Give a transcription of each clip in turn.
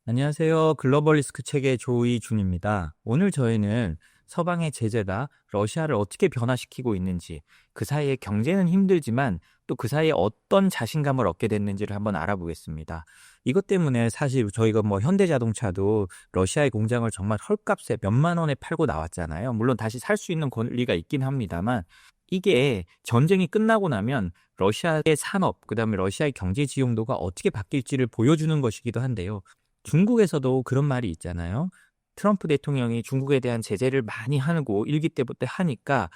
안녕하세요. 글로벌 리스크 책의 조이준입니다. 오늘 저희는 서방의 제재가 러시아를 어떻게 변화시키고 있는지, 그 사이에 경제는 힘들지만 또 그 사이에 어떤 자신감을 얻게 됐는지를 한번 알아보겠습니다. 이것 때문에 사실 저희가 현대자동차도 러시아의 공장을 정말 헐값에 몇만 원에 팔고 나왔잖아요. 물론 다시 살 수 있는 권리가 있긴 합니다만, 이게 전쟁이 끝나고 나면 러시아의 산업, 그다음에 러시아의 경제 지용도가 어떻게 바뀔지를 보여주는 것이기도 한데요. 중국에서도 그런 말이 있잖아요. 트럼프 대통령이 중국에 대한 제재를 많이 하고 일기 때부터 하니까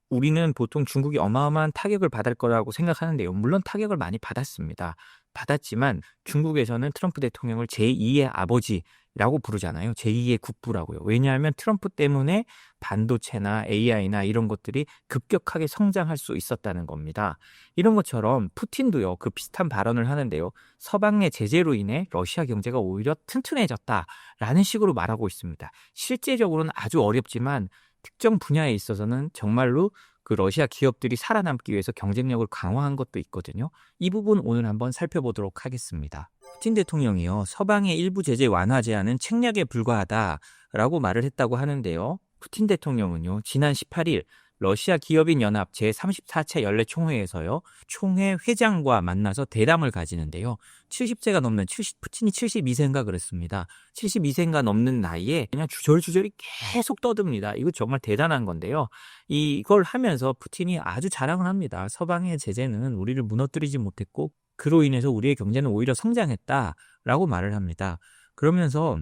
우리는 보통 중국이 어마어마한 타격을 받을 거라고 생각하는데요. 물론 타격을 많이 받았습니다. 받았지만 중국에서는 트럼프 대통령을 제2의 아버지라고 부르잖아요. 제2의 국부라고요. 왜냐하면 트럼프 때문에 반도체나 AI나 이런 것들이 급격하게 성장할 수 있었다는 겁니다. 이런 것처럼 푸틴도요. 그 비슷한 발언을 하는데요. 서방의 제재로 인해 러시아 경제가 오히려 튼튼해졌다라는 식으로 말하고 있습니다. 실제적으로는 아주 어렵지만 특정 분야에 있어서는 정말로 그 러시아 기업들이 살아남기 위해서 경쟁력을 강화한 것도 있거든요. 이 부분 오늘 한번 살펴보도록 하겠습니다. 푸틴 대통령이요. 서방의 일부 제재 완화 제한은 책략에 불과하다라고 말을 했다고 하는데요. 푸틴 대통령은요. 지난 18일 러시아 기업인 연합 제34차 연례총회에서요. 총회 회장과 만나서 대담을 가지는데요. 70세가 넘는 푸틴이 72세인가 그랬습니다. 72세가 넘는 나이에 그냥 주저리주저리 계속 떠듭니다. 이거 정말 대단한 건데요. 이걸 하면서 푸틴이 아주 자랑을 합니다. 서방의 제재는 우리를 무너뜨리지 못했고 그로 인해서 우리의 경제는 오히려 성장했다라고 말을 합니다. 그러면서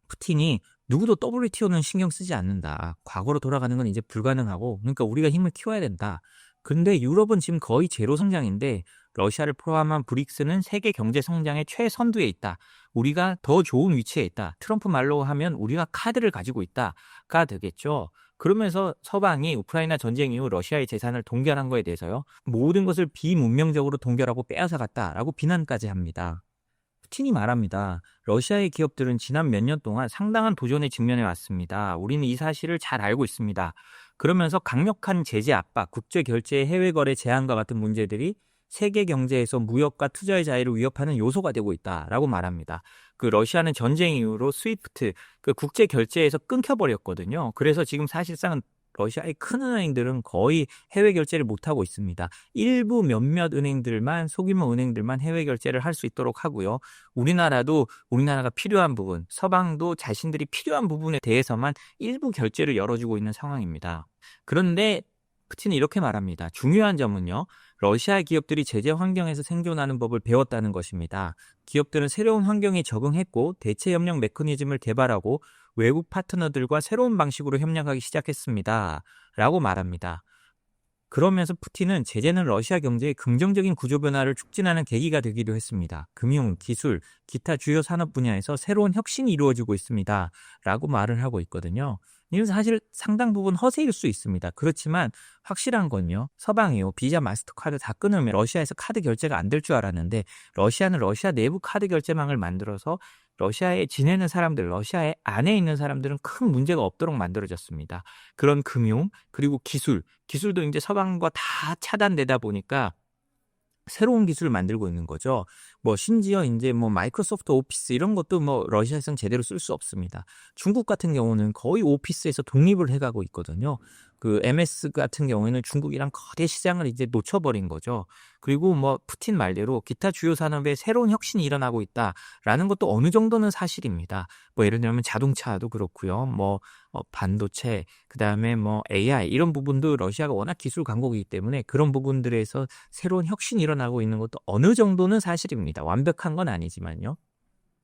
푸틴이 누구도 WTO는 신경 쓰지 않는다. 과거로 돌아가는 건 이제 불가능하고 그러니까 우리가 힘을 키워야 된다. 근데 유럽은 지금 거의 제로 성장인데 러시아를 포함한 브릭스는 세계 경제 성장의 최선두에 있다. 우리가 더 좋은 위치에 있다. 트럼프 말로 하면 우리가 카드를 가지고 있다가 되겠죠. 그러면서 서방이 우크라이나 전쟁 이후 러시아의 재산을 동결한 거에 대해서요. 모든 것을 비문명적으로 동결하고 빼앗아 갔다라고 비난까지 합니다. 푸틴이 말합니다. 러시아의 기업들은 지난 몇 년 동안 상당한 도전에 직면해 왔습니다. 우리는 이 사실을 잘 알고 있습니다. 그러면서 강력한 제재 압박, 국제 결제, 해외 거래 제한과 같은 문제들이 세계 경제에서 무역과 투자의 자유를 위협하는 요소가 되고 있다라고 말합니다. 그 러시아는 전쟁 이후로 스위프트, 그 국제 결제에서 끊겨버렸거든요. 그래서 지금 사실상 러시아의 큰 은행들은 거의 해외 결제를 못하고 있습니다. 일부 몇몇 은행들만, 소규모 은행들만 해외 결제를 할 수 있도록 하고요. 우리나라가 필요한 부분, 서방도 자신들이 필요한 부분에 대해서만 일부 결제를 열어주고 있는 상황입니다. 그런데 푸틴은 이렇게 말합니다. 중요한 점은요. 러시아 기업들이 제재 환경에서 생존하는 법을 배웠다는 것입니다. 기업들은 새로운 환경에 적응했고 대체 협력 메커니즘을 개발하고 외국 파트너들과 새로운 방식으로 협력하기 시작했습니다. 라고 말합니다. 그러면서 푸틴은 제재는 러시아 경제의 긍정적인 구조 변화를 촉진하는 계기가 되기도 했습니다. 금융, 기술, 기타 주요 산업 분야에서 새로운 혁신이 이루어지고 있습니다. 라고 말을 하고 있거든요. 이건 사실 상당 부분 허세일 수 있습니다. 그렇지만 확실한 건요. 서방이요. 비자, 마스터카드 다 끊으면 러시아에서 카드 결제가 안 될 줄 알았는데 러시아는 러시아 내부 카드 결제망을 만들어서 러시아에 지내는 사람들, 러시아에 안에 있는 사람들은 큰 문제가 없도록 만들어졌습니다. 그런 금융, 그리고 기술도 이제 서방과 다 차단되다 보니까 새로운 기술을 만들고 있는 거죠. 심지어 이제 마이크로소프트 오피스 이런 것도 러시아에서는 제대로 쓸 수 없습니다. 중국 같은 경우는 거의 오피스에서 독립을 해가고 있거든요. 그 MS 같은 경우에는 중국이랑 거대 시장을 이제 놓쳐버린 거죠. 그리고 푸틴 말대로 기타 주요 산업에 새로운 혁신이 일어나고 있다라는 것도 어느 정도는 사실입니다. 예를 들면 자동차도 그렇고요. 반도체, 그다음에 AI 이런 부분도 러시아가 워낙 기술 강국이기 때문에 그런 부분들에서 새로운 혁신이 일어나고 있는 것도 어느 정도는 사실입니다. 완벽한 건 아니지만요.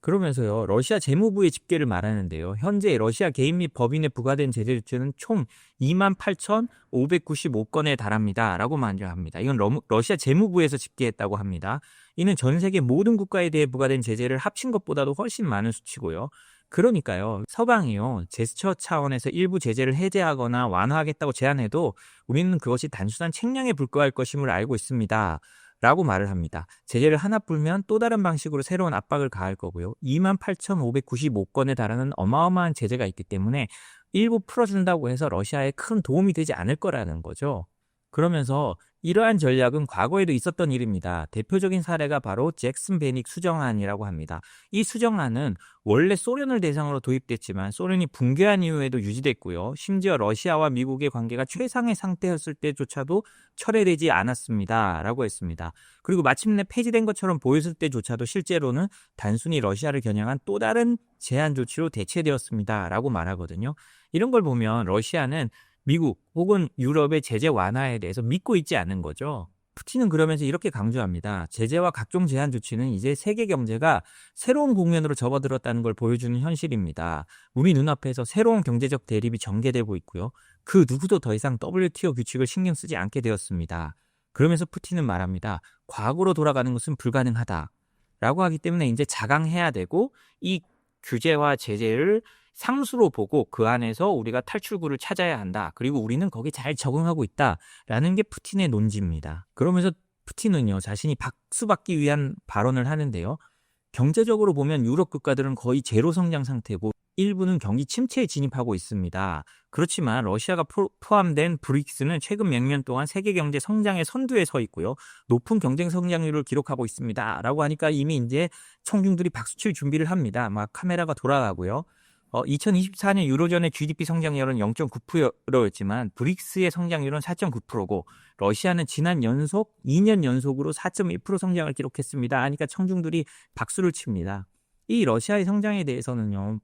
그러면서요. 러시아 재무부의 집계를 말하는데요. 현재 러시아 개인 및 법인에 부과된 제재 조치는 총 28,595건에 달합니다. 라고 말합니다. 이건 러시아 재무부에서 집계했다고 합니다. 이는 전 세계 모든 국가에 대해 부과된 제재를 합친 것보다도 훨씬 많은 수치고요. 그러니까요. 서방이요. 제스처 차원에서 일부 제재를 해제하거나 완화하겠다고 제안해도 우리는 그것이 단순한 책량에 불과할 것임을 알고 있습니다. 라고 말을 합니다. 제재를 하나 풀면 또 다른 방식으로 새로운 압박을 가할 거고요. 28,595건에 달하는 어마어마한 제재가 있기 때문에 일부 풀어준다고 해서 러시아에 큰 도움이 되지 않을 거라는 거죠. 그러면서 이러한 전략은 과거에도 있었던 일입니다. 대표적인 사례가 바로 잭슨 베닉 수정안이라고 합니다. 이 수정안은 원래 소련을 대상으로 도입됐지만 소련이 붕괴한 이후에도 유지됐고요. 심지어 러시아와 미국의 관계가 최상의 상태였을 때조차도 철회되지 않았습니다. 라고 했습니다. 그리고 마침내 폐지된 것처럼 보였을 때조차도 실제로는 단순히 러시아를 겨냥한 또 다른 제한 조치로 대체되었습니다. 라고 말하거든요. 이런 걸 보면 러시아는 미국 혹은 유럽의 제재 완화에 대해서 믿고 있지 않은 거죠. 푸틴은 그러면서 이렇게 강조합니다. 제재와 각종 제한 조치는 이제 세계 경제가 새로운 국면으로 접어들었다는 걸 보여주는 현실입니다. 우리 눈앞에서 새로운 경제적 대립이 전개되고 있고요. 그 누구도 더 이상 WTO 규칙을 신경 쓰지 않게 되었습니다. 그러면서 푸틴은 말합니다. 과거로 돌아가는 것은 불가능하다. 라고 하기 때문에 이제 자강해야 되고 이 규제와 제재를 상수로 보고 그 안에서 우리가 탈출구를 찾아야 한다. 그리고 우리는 거기에 잘 적응하고 있다라는 게 푸틴의 논지입니다. 그러면서 푸틴은요, 자신이 박수받기 위한 발언을 하는데요. 경제적으로 보면 유럽 국가들은 거의 제로 성장 상태고 일부는 경기 침체에 진입하고 있습니다. 그렇지만 러시아가 포함된 브릭스는 최근 몇 년 동안 세계 경제 성장의 선두에 서 있고요. 높은 경쟁 성장률을 기록하고 있습니다. 라고 하니까 이미 이제 청중들이 박수칠 준비를 합니다. 막 카메라가 돌아가고요. 2024년 유로존의 GDP 성장률은 0.9%였지만 브릭스의 성장률은 4.9%고 러시아는 지난 2년 연속으로 4.1% 성장을 기록했습니다. 하니까 청중들이 박수를 칩니다. 이 러시아의 성장에 대해서는요.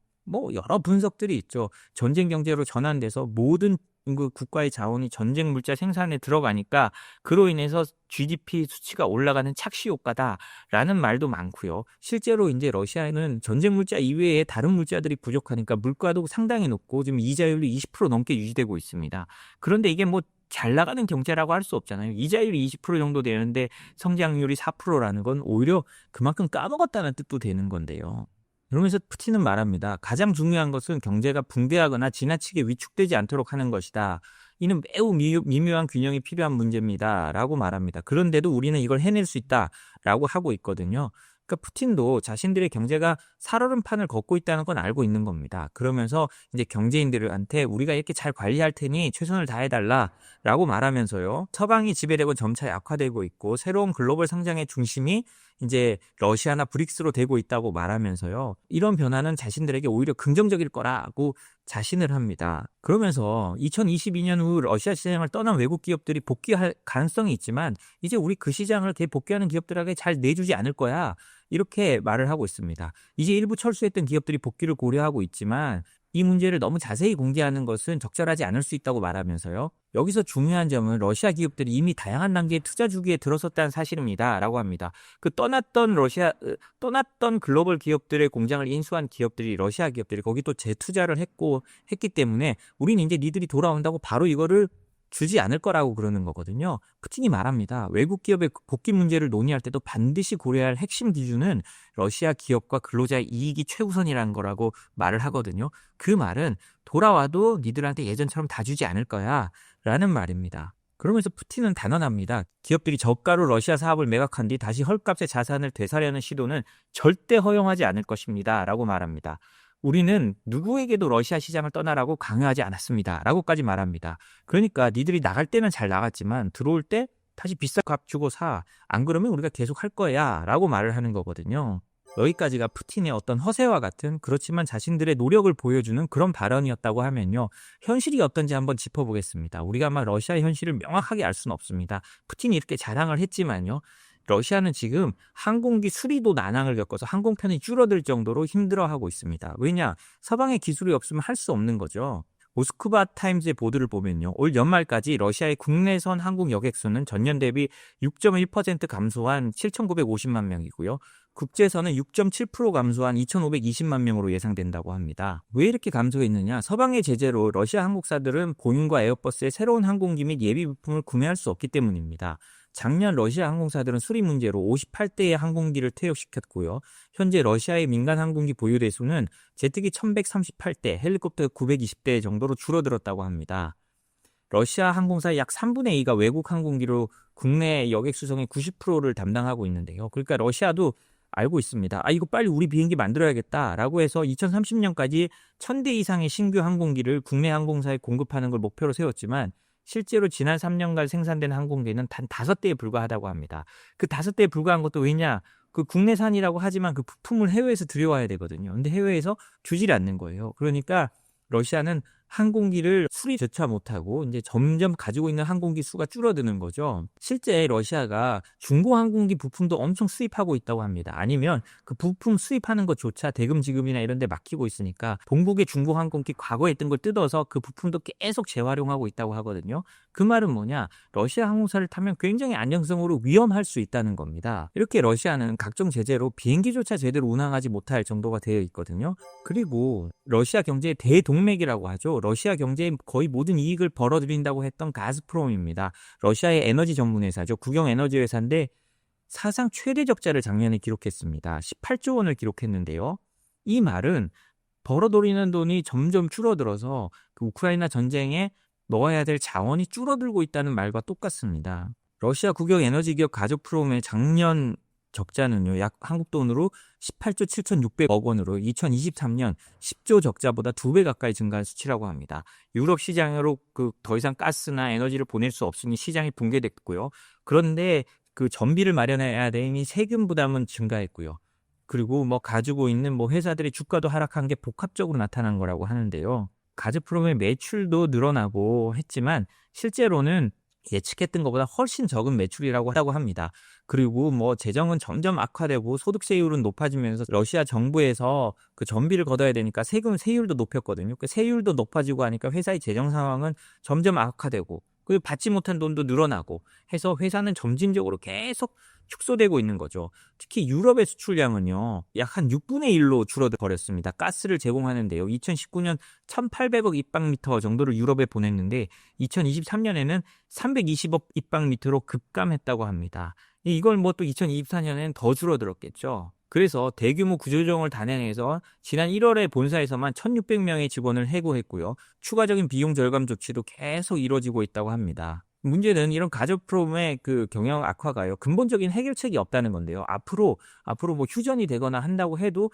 여러 분석들이 있죠. 전쟁 경제로 전환돼서 모든 그 국가의 자원이 전쟁 물자 생산에 들어가니까 그로 인해서 GDP 수치가 올라가는 착시 효과다라는 말도 많고요. 실제로 이제 러시아는 전쟁 물자 이외에 다른 물자들이 부족하니까 물가도 상당히 높고 지금 이자율이 20% 넘게 유지되고 있습니다. 그런데 이게 잘 나가는 경제라고 할 수 없잖아요. 이자율이 20% 정도 되는데 성장률이 4%라는 건 오히려 그만큼 까먹었다는 뜻도 되는 건데요. 그러면서 푸틴은 말합니다. 가장 중요한 것은 경제가 붕괴하거나 지나치게 위축되지 않도록 하는 것이다. 이는 매우 미묘한 균형이 필요한 문제입니다. 라고 말합니다. 그런데도 우리는 이걸 해낼 수 있다. 라고 하고 있거든요. 그러니까 푸틴도 자신들의 경제가 살얼음판을 걷고 있다는 건 알고 있는 겁니다. 그러면서 이제 경제인들한테 우리가 이렇게 잘 관리할 테니 최선을 다해달라라고 말하면서요. 서방이 지배되고 점차 약화되고 있고 새로운 글로벌 성장의 중심이 이제 러시아나 브릭스로 되고 있다고 말하면서요. 이런 변화는 자신들에게 오히려 긍정적일 거라고 자신을 합니다. 그러면서 2022년 후 러시아 시장을 떠난 외국 기업들이 복귀할 가능성이 있지만 이제 우리 그 시장을 복귀하는 기업들에게 잘 내주지 않을 거야. 이렇게 말을 하고 있습니다. 이제 일부 철수했던 기업들이 복귀를 고려하고 있지만 이 문제를 너무 자세히 공개하는 것은 적절하지 않을 수 있다고 말하면서요. 여기서 중요한 점은 러시아 기업들이 이미 다양한 단계의 투자 주기에 들어섰다는 사실입니다. 라고 합니다. 떠났던 글로벌 기업들의 공장을 인수한 기업들이 러시아 기업들이 거기 또 재투자를 했기 때문에 우리는 이제 니들이 돌아온다고 바로 이거를 주지 않을 거라고 그러는 거거든요. 푸틴이 말합니다. 외국 기업의 복귀 문제를 논의할 때도 반드시 고려해야 할 핵심 기준은 러시아 기업과 근로자의 이익이 최우선이라는 거라고 말을 하거든요. 그 말은 돌아와도 니들한테 예전처럼 다 주지 않을 거야 라는 말입니다. 그러면서 푸틴은 단언합니다. 기업들이 저가로 러시아 사업을 매각한 뒤 다시 헐값의 자산을 되살려는 시도는 절대 허용하지 않을 것입니다. 라고 말합니다. 우리는 누구에게도 러시아 시장을 떠나라고 강요하지 않았습니다. 라고까지 말합니다. 그러니까 니들이 나갈 때는 잘 나갔지만 들어올 때 다시 비싼 값 주고 사. 안 그러면 우리가 계속 할 거야. 라고 말을 하는 거거든요. 여기까지가 푸틴의 어떤 허세와 같은 그렇지만 자신들의 노력을 보여주는 그런 발언이었다고 하면요. 현실이 어떤지 한번 짚어보겠습니다. 우리가 아마 러시아의 현실을 명확하게 알 수는 없습니다. 푸틴이 이렇게 자랑을 했지만요. 러시아는 지금 항공기 수리도 난항을 겪어서 항공편이 줄어들 정도로 힘들어하고 있습니다. 왜냐? 서방의 기술이 없으면 할 수 없는 거죠. 모스크바 타임즈의 보도를 보면요. 올 연말까지 러시아의 국내선 항공 여객 수는 전년 대비 6.1% 감소한 7,950만 명이고요. 국제선은 6.7% 감소한 2,520만 명으로 예상된다고 합니다. 왜 이렇게 감소했느냐? 서방의 제재로 러시아 항공사들은 보잉과 에어버스의 새로운 항공기 및 예비 부품을 구매할 수 없기 때문입니다. 작년 러시아 항공사들은 수리 문제로 58대의 항공기를 퇴역시켰고요. 현재 러시아의 민간 항공기 보유 대수는 제트기 1138대, 헬리콥터 920대 정도로 줄어들었다고 합니다. 러시아 항공사의 약 3분의 2가 외국 항공기로 국내 여객 수송의 90%를 담당하고 있는데요. 그러니까 러시아도 알고 있습니다. 이거 빨리 우리 비행기 만들어야겠다라고 해서 2030년까지 1000대 이상의 신규 항공기를 국내 항공사에 공급하는 걸 목표로 세웠지만 실제로 지난 3년간 생산된 항공기는 단 5대에 불과하다고 합니다. 그 5대에 불과한 것도 왜냐? 그 국내산이라고 하지만 그 부품을 해외에서 들여와야 되거든요. 근데 해외에서 주질 않는 거예요. 그러니까 러시아는 항공기를 수리조차 못하고 이제 점점 가지고 있는 항공기 수가 줄어드는 거죠. 실제 러시아가 중고 항공기 부품도 엄청 수입하고 있다고 합니다. 아니면 그 부품 수입하는 것조차 대금 지급이나 이런 데 맡기고 있으니까 본국의 중고 항공기 과거에 있던 걸 뜯어서 그 부품도 계속 재활용하고 있다고 하거든요. 그 말은 뭐냐? 러시아 항공사를 타면 굉장히 안정성으로 위험할 수 있다는 겁니다. 이렇게 러시아는 각종 제재로 비행기조차 제대로 운항하지 못할 정도가 되어 있거든요. 그리고 러시아 경제의 대동맥이라고 하죠. 러시아 경제의 거의 모든 이익을 벌어들인다고 했던 가스프롬입니다. 러시아의 에너지 전문 회사죠. 국영 에너지 회사인데 사상 최대 적자를 작년에 기록했습니다. 18조 원을 기록했는데요. 이 말은 벌어들이는 돈이 점점 줄어들어서 그 우크라이나 전쟁에 넣어야 될 자원이 줄어들고 있다는 말과 똑같습니다. 러시아 국영 에너지 기업 가즈프롬의 작년 적자는요, 약 한국 돈으로 18조 7,600억 원으로 2023년 10조 적자보다 2배 가까이 증가한 수치라고 합니다. 유럽 시장으로 더 이상 가스나 에너지를 보낼 수 없으니 시장이 붕괴됐고요. 그런데 그 전비를 마련해야 되니 세금 부담은 증가했고요. 그리고 가지고 있는 회사들의 주가도 하락한 게 복합적으로 나타난 거라고 하는데요. 가즈프롬의 매출도 늘어나고 했지만 실제로는 예측했던 것보다 훨씬 적은 매출이라고 하다고 합니다. 그리고 재정은 점점 악화되고 소득세율은 높아지면서 러시아 정부에서 그 전비를 걷어야 되니까 세율도 높였거든요. 그 세율도 높아지고 하니까 회사의 재정 상황은 점점 악화되고 그리고 받지 못한 돈도 늘어나고 해서 회사는 점진적으로 계속 축소되고 있는 거죠. 특히 유럽의 수출량은요, 약 한 6분의 1로 줄어들 버렸습니다. 가스를 제공하는데요. 2019년 1,800억 입방미터 정도를 유럽에 보냈는데 2023년에는 320억 입방미터로 급감했다고 합니다. 이걸 또 2024년에는 더 줄어들었겠죠. 그래서 대규모 구조조정을 단행해서 지난 1월에 본사에서만 1,600명의 직원을 해고했고요. 추가적인 비용 절감 조치도 계속 이루어지고 있다고 합니다. 문제는 이런 가즈프롬의 그 경영 악화가요, 근본적인 해결책이 없다는 건데요. 앞으로 휴전이 되거나 한다고 해도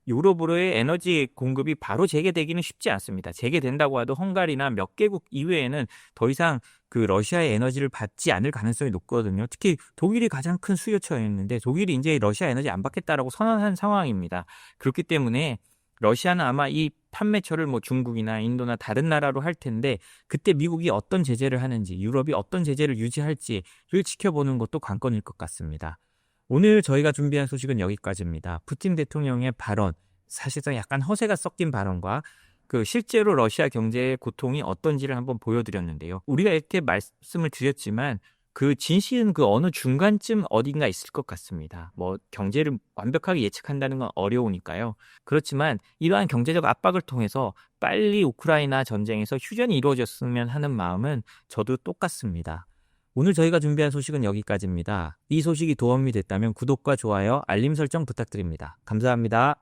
유럽으로의 에너지 공급이 바로 재개되기는 쉽지 않습니다. 재개된다고 해도 헝가리나 몇 개국 이외에는 더 이상 그 러시아의 에너지를 받지 않을 가능성이 높거든요. 특히 독일이 가장 큰 수요처였는데 독일이 이제 러시아 에너지 안 받겠다라고 선언한 상황입니다. 그렇기 때문에 러시아는 아마 이 판매처를 중국이나 인도나 다른 나라로 할 텐데 그때 미국이 어떤 제재를 하는지, 유럽이 어떤 제재를 유지할지를 지켜보는 것도 관건일 것 같습니다. 오늘 저희가 준비한 소식은 여기까지입니다. 푸틴 대통령의 발언, 사실상 약간 허세가 섞인 발언과 실제로 러시아 경제의 고통이 어떤지를 한번 보여드렸는데요. 우리가 이렇게 말씀을 드렸지만 그 진실은 그 어느 중간쯤 어딘가 있을 것 같습니다. 경제를 완벽하게 예측한다는 건 어려우니까요. 그렇지만 이러한 경제적 압박을 통해서 빨리 우크라이나 전쟁에서 휴전이 이루어졌으면 하는 마음은 저도 똑같습니다. 오늘 저희가 준비한 소식은 여기까지입니다. 이 소식이 도움이 됐다면 구독과 좋아요, 알림 설정 부탁드립니다. 감사합니다.